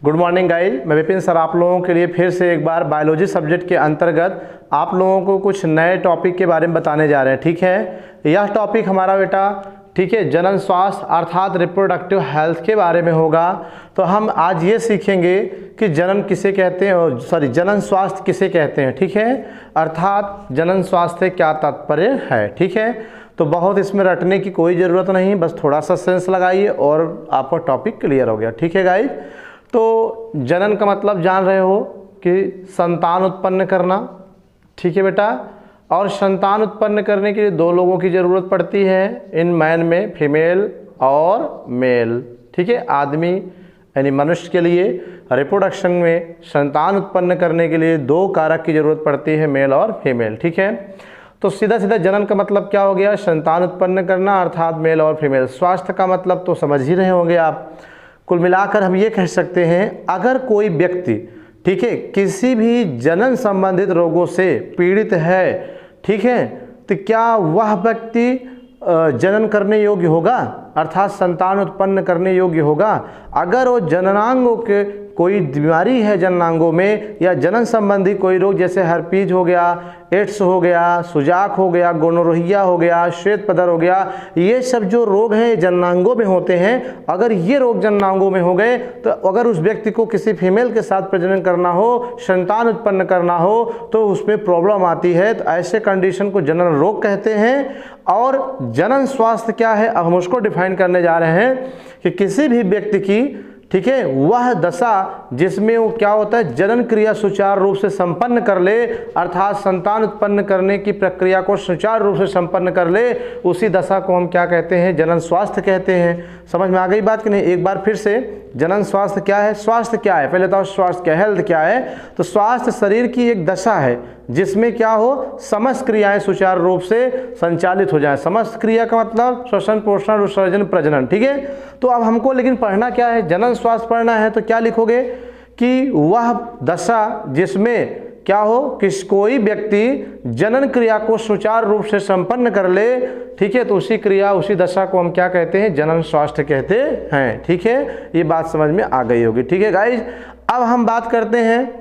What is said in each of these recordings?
Good morning guys, मैं Vipin sir आप लोगों के लिए फिर से एक बार बायोलॉजी सब्जेक्ट के अंतर्गत आप लोगों को कुछ नए टॉपिक के बारे में बताने जा रहे हैं। ठीक है, यह टॉपिक हमारा बेटा ठीक है जनन स्वास्थ्य अर्थात रिप्रोडक्टिव हेल्थ के बारे में होगा। तो हम आज ये सीखेंगे कि जनन किसे कहते हैं और जनन स्वास्थ्य किसे कहते हैं। ठीक है, अर्थात जनन स्वास्थ्य क्या तात्पर्य है। ठीक है, तो बहुत इसमें रटने की कोई ज़रूरत नहीं, बस थोड़ा सा सेंस लगाइए और आपका टॉपिक क्लियर हो गया। ठीक है गाइज, तो जनन का मतलब जान रहे हो कि संतान उत्पन्न करना। ठीक है बेटा, और संतान उत्पन्न करने के लिए दो लोगों की ज़रूरत पड़ती है इन मैन में, फीमेल और मेल। ठीक है, आदमी यानी मनुष्य के लिए रिप्रोडक्शन में संतान उत्पन्न करने के लिए दो कारक की ज़रूरत पड़ती है, मेल और फीमेल। ठीक है, तो सीधा सीधा जनन का मतलब क्या हो गया, संतान उत्पन्न करना अर्थात मेल और फीमेल। स्वास्थ्य का मतलब तो समझ ही रहे होंगे आप। कुल मिलाकर हम ये कह सकते हैं, अगर कोई व्यक्ति ठीक है किसी भी जनन संबंधित रोगों से पीड़ित है, ठीक है, तो क्या वह व्यक्ति जनन करने योग्य होगा अर्थात संतान उत्पन्न करने योग्य होगा। अगर वो जननांगों के कोई बीमारी है जननांगों में, या जनन संबंधी कोई रोग जैसे हर्पीज हो गया, एड्स हो गया, सुजाक हो गया, गोनोरोहिया हो गया, श्वेत पदर हो गया, ये सब जो रोग हैं जननांगों में होते हैं, अगर ये रोग जननांगों में हो गए तो अगर उस व्यक्ति को किसी फीमेल के साथ प्रजनन करना हो, संतान उत्पन्न करना हो, तो उसमें प्रॉब्लम आती है। तो ऐसे कंडीशन को जनन रोग कहते हैं। और जनन स्वास्थ्य क्या है, अब हम उसको डिफाइन करने जा रहे हैं कि किसी भी व्यक्ति की ठीक है वह दशा जिसमें वो क्या होता है जनन क्रिया सुचारू रूप से संपन्न कर ले, अर्थात संतान उत्पन्न करने की प्रक्रिया को सुचारू रूप से संपन्न कर ले, उसी दशा को हम क्या कहते हैं, जनन स्वास्थ्य कहते हैं। समझ में आ गई बात कि नहीं? एक बार फिर से, जनन स्वास्थ्य क्या है, स्वास्थ्य क्या है, पहले तो स्वास्थ्य क्या, हेल्थ क्या है। तो स्वास्थ्य शरीर की एक दशा है जिसमें क्या हो, समस्त क्रियाएं सुचारू रूप से संचालित हो जाए। समस्त क्रिया का मतलब श्वसन, पोषण, विसर्जन, प्रजनन। ठीक है, तो अब हमको लेकिन पढ़ना क्या है, जनन स्वास्थ्य पढ़ना है। तो क्या लिखोगे कि वह दशा जिसमें क्या हो, किस कोई व्यक्ति जनन क्रिया को सुचारू रूप से संपन्न कर ले, ठीक है, तो उसी क्रिया उसी दशा को हम क्या कहते हैं, जनन स्वास्थ्य कहते हैं। ठीक है, ये बात समझ में आ गई होगी। ठीक है गाइज, अब हम बात करते हैं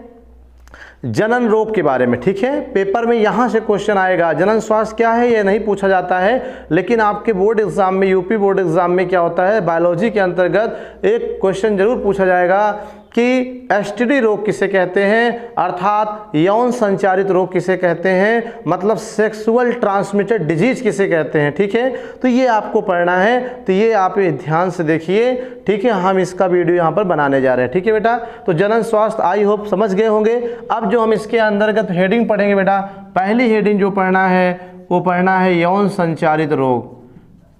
जनन रोग के बारे में। ठीक है, पेपर में यहाँ से क्वेश्चन आएगा, जनन स्वास्थ्य क्या है ये नहीं पूछा जाता है, लेकिन आपके बोर्ड एग्जाम में, यूपी बोर्ड एग्जाम में क्या होता है, बायोलॉजी के अंतर्गत एक क्वेश्चन जरूर पूछा जाएगा कि एसटीडी रोग किसे कहते हैं, अर्थात यौन संचारित रोग किसे कहते हैं, मतलब सेक्सुअल ट्रांसमिटेड डिजीज किसे कहते हैं। ठीक है, तो ये आपको पढ़ना है, तो ये आप ध्यान से देखिए। ठीक है, हम इसका वीडियो यहाँ पर बनाने जा रहे हैं। ठीक है बेटा, तो जनन स्वास्थ्य आई होप समझ गए होंगे। अब जो हम इसके अंतर्गत हेडिंग पढ़ेंगे बेटा, पहली हेडिंग जो पढ़ना है वो पढ़ना है यौन संचारित रोग।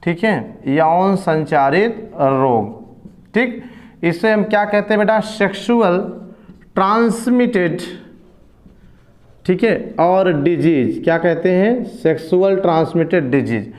ठीक है, यौन संचारित रोग। ठीक, इसे हम क्या कहते हैं बेटा, सेक्सुअल ट्रांसमिटेड, ठीक है, और डिजीज क्या कहते हैं, सेक्सुअल ट्रांसमिटेड डिजीज।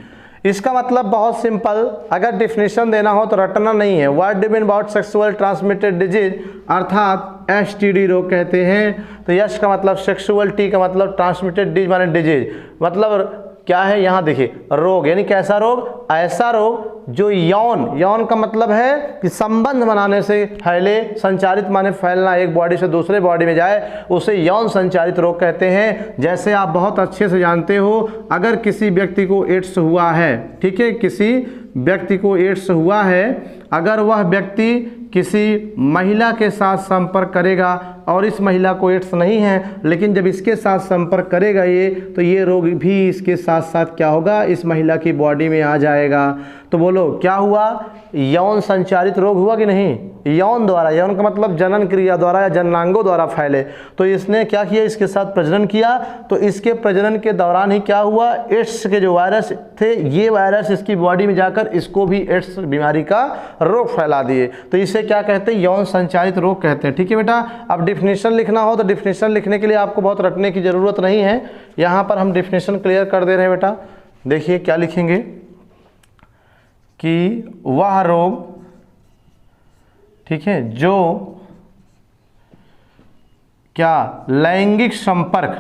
इसका मतलब बहुत सिंपल, अगर डिफिनेशन देना हो तो रटना नहीं है। What do mean about sexual transmitted disease, अर्थात एसटीडी रोग कहते हैं। तो यश का मतलब सेक्सुअल, टी का मतलब ट्रांसमिटेड डिजीज माने डिजीज, मतलब क्या है, यहाँ देखिए रोग यानी कैसा रोग, ऐसा रोग जो यौन, यौन का मतलब है कि संबंध बनाने से फैले, संचारित माने फैलना, एक बॉडी से दूसरे बॉडी में जाए, उसे यौन संचारित रोग कहते हैं। जैसे आप बहुत अच्छे से जानते हो, अगर किसी व्यक्ति को एड्स हुआ है, ठीक है, किसी व्यक्ति को एड्स हुआ है, अगर वह व्यक्ति किसी महिला के साथ संपर्क करेगा और इस महिला को एड्स नहीं है, लेकिन जब इसके साथ संपर्क करेगा ये, तो ये रोग भी इसके साथ साथ क्या होगा, इस महिला की बॉडी में आ जाएगा। तो बोलो क्या हुआ, यौन संचारित रोग हुआ कि नहीं, यौन द्वारा, यौन का मतलब जनन क्रिया द्वारा या जननांगों द्वारा फैले। तो इसने क्या किया, इसके साथ प्रजनन किया, तो इसके प्रजनन के दौरान ही क्या हुआ, एड्स के जो वायरस थे, ये वायरस इसकी बॉडी में जाकर इसको भी एड्स बीमारी का रोग फैला दिए। तो इसे क्या कहते हैं, यौन संचारित रोग कहते हैं। ठीक है बेटा, अब डिफिनेशन लिखना हो तो डिफिनेशन लिखने के लिए आपको बहुत रटने की ज़रूरत नहीं है, यहाँ पर हम डिफिनेशन क्लियर कर दे रहे हैं बेटा। देखिए क्या लिखेंगे कि वह रोग, ठीक है, जो क्या लैंगिक संपर्क,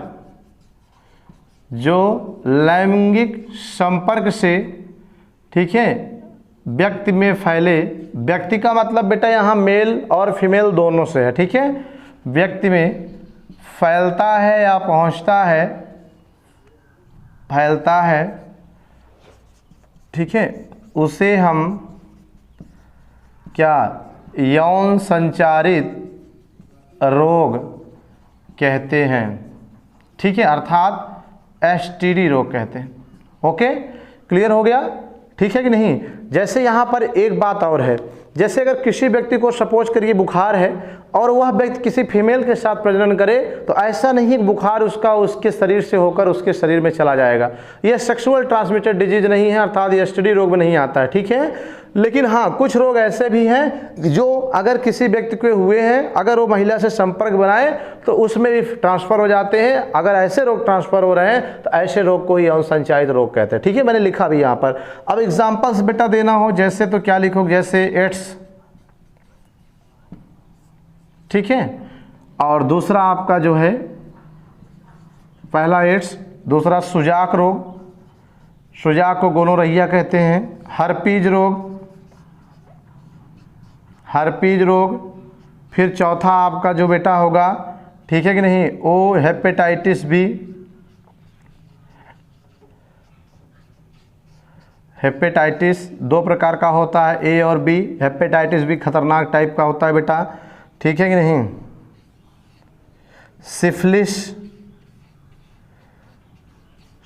जो लैंगिक संपर्क से, ठीक है, व्यक्ति में फैले, व्यक्ति का मतलब बेटा यहाँ मेल और फीमेल दोनों से है, ठीक है। व्यक्ति में फैलता है या पहुँचता है, फैलता है, ठीक है, उसे हम क्या यौन संचारित रोग कहते हैं, ठीक है, अर्थात एसटीडी रोग कहते हैं। ओके, क्लियर हो गया, ठीक है कि नहीं। जैसे यहाँ पर एक बात और है, जैसे अगर किसी व्यक्ति को सपोज करिए बुखार है और वह व्यक्ति किसी फीमेल के साथ प्रजनन करे, तो ऐसा नहीं कि बुखार उसका उसके शरीर से होकर उसके शरीर में चला जाएगा। यह सेक्सुअल ट्रांसमिटेड डिजीज नहीं है, अर्थात ये एसटीडी रोग में नहीं आता है, ठीक है। लेकिन हाँ, कुछ रोग ऐसे भी हैं जो अगर किसी व्यक्ति के हुए हैं, अगर वो महिला से संपर्क बनाए तो उसमें भी ट्रांसफ़र हो जाते हैं। अगर ऐसे रोग ट्रांसफ़र हो रहे हैं तो ऐसे रोग को ही यौन संचारित रोग कहते हैं, ठीक है। मैंने लिखा भी यहाँ पर। अब एग्जाम्पल्स बेटा देना हो जैसे, तो क्या लिखोगे, जैसे एड्स, ठीक है, और दूसरा आपका जो है, पहला एड्स, दूसरा सुजाक रोग, सुजाक को गोनोरहिया कहते हैं। हर्पीज रोग, हर्पीज रोग, फिर चौथा आपका जो बेटा होगा, ठीक है कि नहीं, ओ हेपेटाइटिस बी, हेपेटाइटिस दो प्रकार का होता है, ए और बी। हेपेटाइटिस बी खतरनाक टाइप का होता है बेटा, ठीक है कि नहीं। सिफिलिस,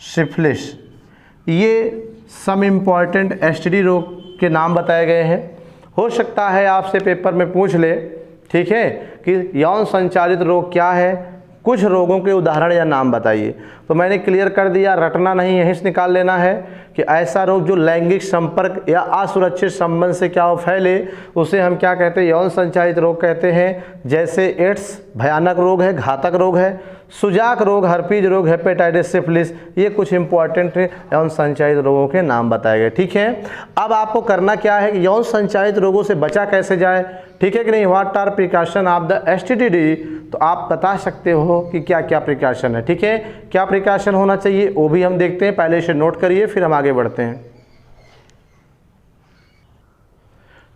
सिफिलिस, ये सब इम्पॉर्टेंट एसटीडी रोग के नाम बताए गए हैं। हो सकता है आपसे पेपर में पूछ ले, ठीक है, कि यौन संचालित रोग क्या है, कुछ रोगों के उदाहरण या नाम बताइए। तो मैंने क्लियर कर दिया, रटना नहीं, यहीं से निकाल लेना है कि ऐसा रोग जो लैंगिक संपर्क या असुरक्षित संबंध से क्या हो फैले, उसे हम क्या कहते हैं, यौन संचालित रोग कहते हैं। जैसे एड्स भयानक रोग है, घातक रोग है, सुजाक रोग, हर्पीज रोग, हेपेटाइटिस, सिफिलिस, ये कुछ इंपॉर्टेंट यौन संचालित रोगों के नाम बताए गए, ठीक है। अब आपको करना क्या है कि यौन संचालित रोगों से बचा कैसे जाए, ठीक है कि नहीं। What are precaution of the STD, तो आप बता सकते हो कि क्या क्या प्रिकॉशन है, ठीक है। क्या प्रिकॉशन होना चाहिए वो भी हम देखते हैं, पहले इसे नोट करिए फिर हम आगे बढ़ते हैं,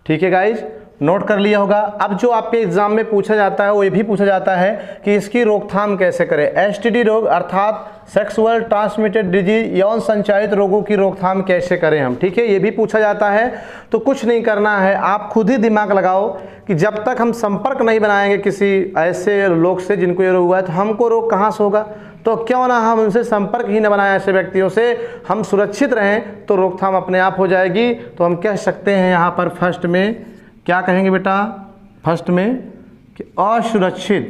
ठीक है गाइज। नोट कर लिया होगा। अब जो आपके एग्जाम में पूछा जाता है वो ये भी पूछा जाता है कि इसकी रोकथाम कैसे करें। एसटीडी रोग अर्थात सेक्सुअल ट्रांसमिटेड डिजीज, यौन संचालित रोगों की रोकथाम कैसे करें हम, ठीक है, ये भी पूछा जाता है। तो कुछ नहीं करना है, आप खुद ही दिमाग लगाओ कि जब तक हम संपर्क नहीं बनाएंगे किसी ऐसे लोग से जिनको ये रोग हुआ है, तो हमको रोग कहाँ से होगा। तो क्यों ना हम उनसे संपर्क ही न बनाएं, ऐसे व्यक्तियों से हम सुरक्षित रहें तो रोकथाम अपने आप हो जाएगी। तो हम कह सकते हैं यहाँ पर फर्स्ट में क्या कहेंगे बेटा, फर्स्ट में कि असुरक्षित,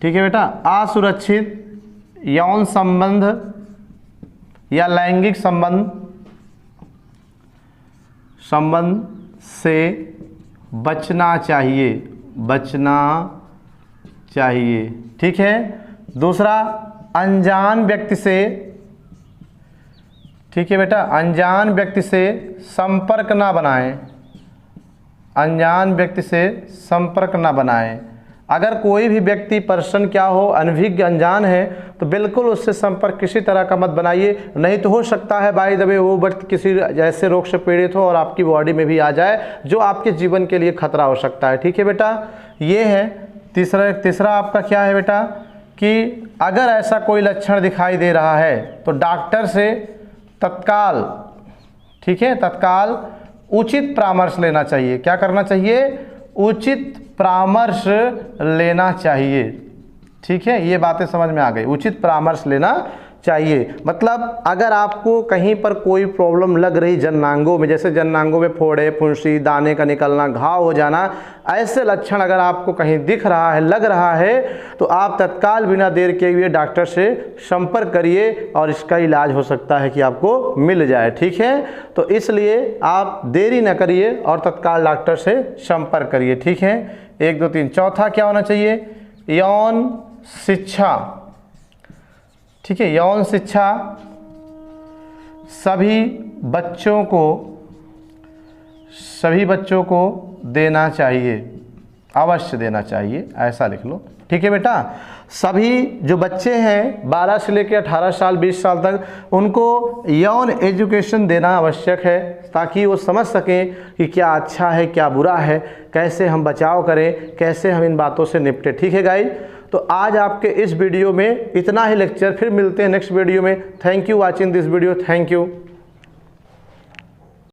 ठीक है बेटा, असुरक्षित यौन संबंध या लैंगिक संबंध से बचना चाहिए, बचना चाहिए, ठीक है। दूसरा, अनजान व्यक्ति से, ठीक है बेटा, अनजान व्यक्ति से संपर्क ना बनाएं, अनजान व्यक्ति से संपर्क ना बनाएं। अगर कोई भी व्यक्ति पर्सन क्या हो, अनभिज्ञ अनजान है, तो बिल्कुल उससे संपर्क किसी तरह का मत बनाइए। नहीं तो हो सकता है बाय द वे वो व्यक्ति किसी ऐसे रोग से पीड़ित हो और आपकी बॉडी में भी आ जाए जो आपके जीवन के लिए खतरा हो सकता है, ठीक है बेटा। ये है तीसरा आपका क्या है बेटा कि अगर ऐसा कोई लक्षण दिखाई दे रहा है तो डॉक्टर से तत्काल, ठीक है, तत्काल उचित परामर्श लेना चाहिए। क्या करना चाहिए, उचित परामर्श लेना चाहिए, ठीक है। ये बातें समझ में आ गई, उचित परामर्श लेना चाहिए। मतलब अगर आपको कहीं पर कोई प्रॉब्लम लग रही जननांगों में, जैसे जननांगों में फोड़े, फुंसी, दाने का निकलना, घाव हो जाना, ऐसे लक्षण अगर आपको कहीं दिख रहा है, लग रहा है, तो आप तत्काल बिना देर किए हुए डॉक्टर से संपर्क करिए और इसका इलाज हो सकता है कि आपको मिल जाए, ठीक है। तो इसलिए आप देरी न करिए और तत्काल डॉक्टर से संपर्क करिए, ठीक है। 1 2 3। चौथा क्या होना चाहिए, यौन शिक्षा, ठीक है। यौन शिक्षा सभी बच्चों को देना चाहिए, अवश्य देना चाहिए, ऐसा लिख लो। ठीक है बेटा। सभी जो बच्चे हैं 12 से लेकर 18 साल 20 साल तक उनको यौन एजुकेशन देना आवश्यक है, ताकि वो समझ सकें कि क्या अच्छा है क्या बुरा है, कैसे हम बचाव करें, कैसे हम इन बातों से निपटें। ठीक है गाइस, तो आज आपके इस वीडियो में इतना ही लेक्चर, फिर मिलते हैं नेक्स्ट वीडियो में। Thank you watching this video, thank you.